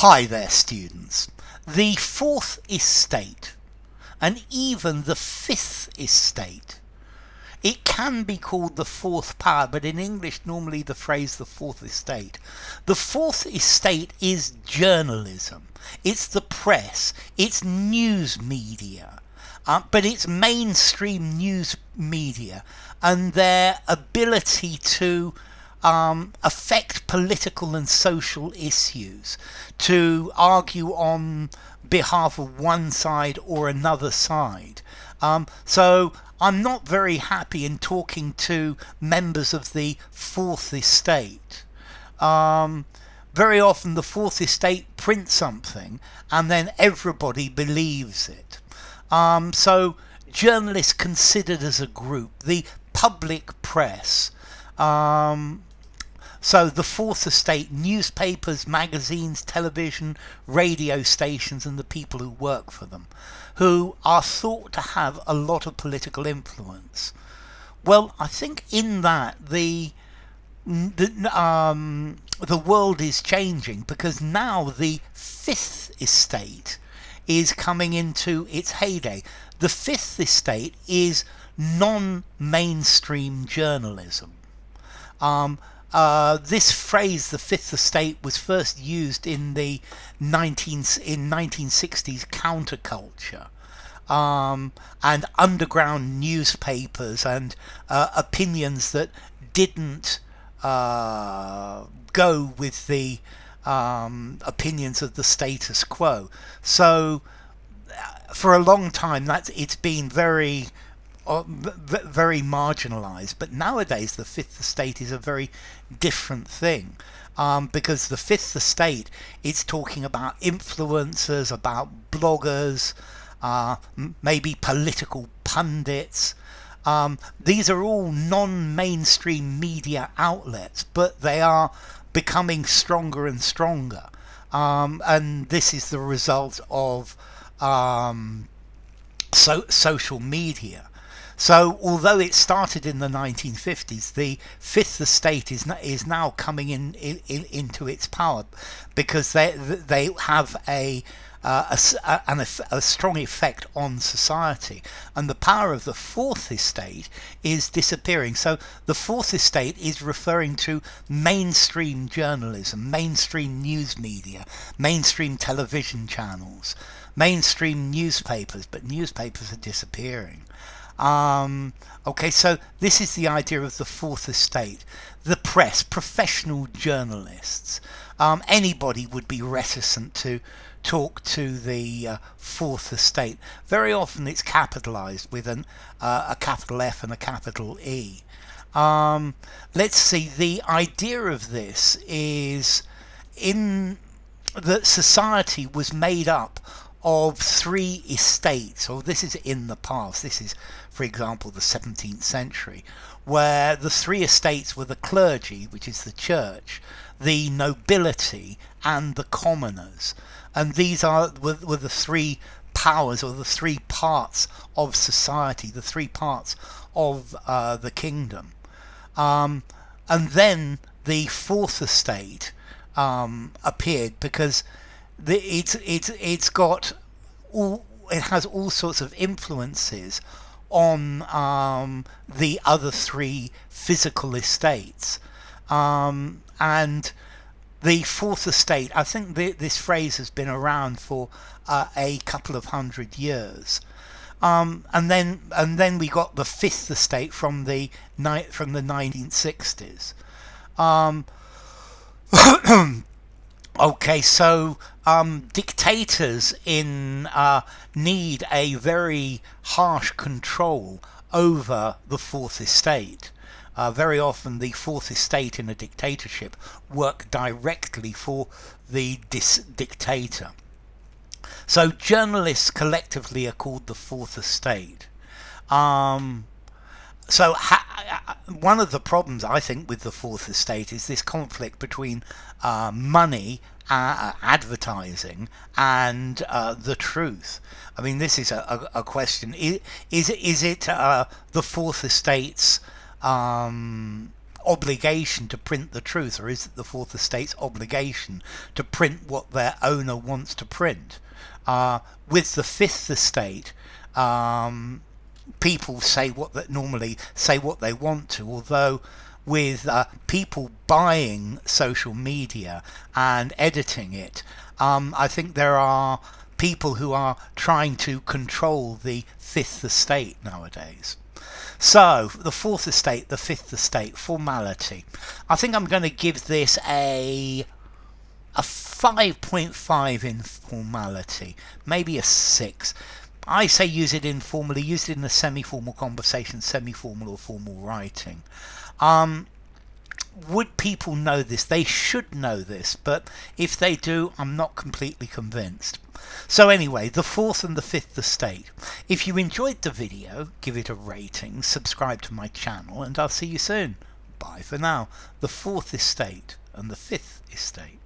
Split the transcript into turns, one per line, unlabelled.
Hi there, students. The Fourth Estate, and even the Fifth Estate. It can be called the Fourth Power, but in English normally the phrase the Fourth Estate. The Fourth Estate is journalism. It's the press. It's news media. But it's mainstream news media and their ability to affect political and social issues, to argue on behalf of one side or another side. So I'm not very happy in talking to members of the Fourth Estate. Very often the Fourth Estate prints something and then everybody believes it. So journalists considered as a group, the public press, so the Fourth Estate, newspapers, magazines, television, radio stations and the people who work for them, who are thought to have a lot of political influence. Well, I think in that the world is changing, because now the Fifth Estate is coming into its heyday. The Fifth Estate is non-mainstream journalism. This phrase, the Fifth Estate, was first used in the 1960s counterculture, and underground newspapers and opinions that didn't go with the opinions of the status quo. So for a long time it's been very marginalized, but nowadays the Fifth Estate is a very different thing, because the Fifth Estate is talking about influencers, about bloggers, maybe political pundits. These are all non-mainstream media outlets, but they are becoming stronger and stronger, and this is the result of social media. So although it started in the 1950s, the Fifth Estate is now coming into its power, because they have a strong effect on society, and the power of the Fourth Estate is disappearing. So the Fourth Estate is referring to mainstream journalism, mainstream news media, mainstream television channels, mainstream newspapers, but newspapers are disappearing. Okay, so this is the idea of the Fourth Estate. The press, professional journalists, anybody would be reticent to talk to the Fourth Estate. Very often it's capitalized with a capital F and a capital E. Let's see, the idea of this is that society was made up of three estates, or this is in the past. This is, for example, the 17th century, where the three estates were the clergy, which is the church, the nobility, and the commoners. And these were the three powers, or the three parts of society, the three parts of the kingdom. And then the Fourth Estate appeared, because it has all sorts of influences on the other three physical estates, and the Fourth Estate, I think this phrase has been around for a couple of 100 years, and then we got the Fifth Estate from the 1960s. Okay, so dictators need a very harsh control over the Fourth Estate. Very often the Fourth Estate in a dictatorship work directly for the dictator. So journalists collectively are called the Fourth Estate. So one of the problems, I think, with the Fourth Estate is this conflict between money, advertising, and the truth. I mean, this is a question. Is it the Fourth Estate's obligation to print the truth, or is it the fourth estate's obligation to print what their owner wants to print? With the fifth estate, people normally say what they want to, although with people buying social media and editing it, I think there are people who are trying to control the fifth estate nowadays. So the fourth estate, the fifth estate, formality. I think I'm going to give this a 5.5 in formality, maybe a 6. I say use it informally, use it in a semi-formal conversation, semi-formal or formal writing. Would people know this? They should know this, but if they do, I'm not completely convinced. So anyway, the fourth and the fifth estate. If you enjoyed the video, give it a rating, subscribe to my channel, and I'll see you soon. Bye for now. The fourth estate and the fifth estate.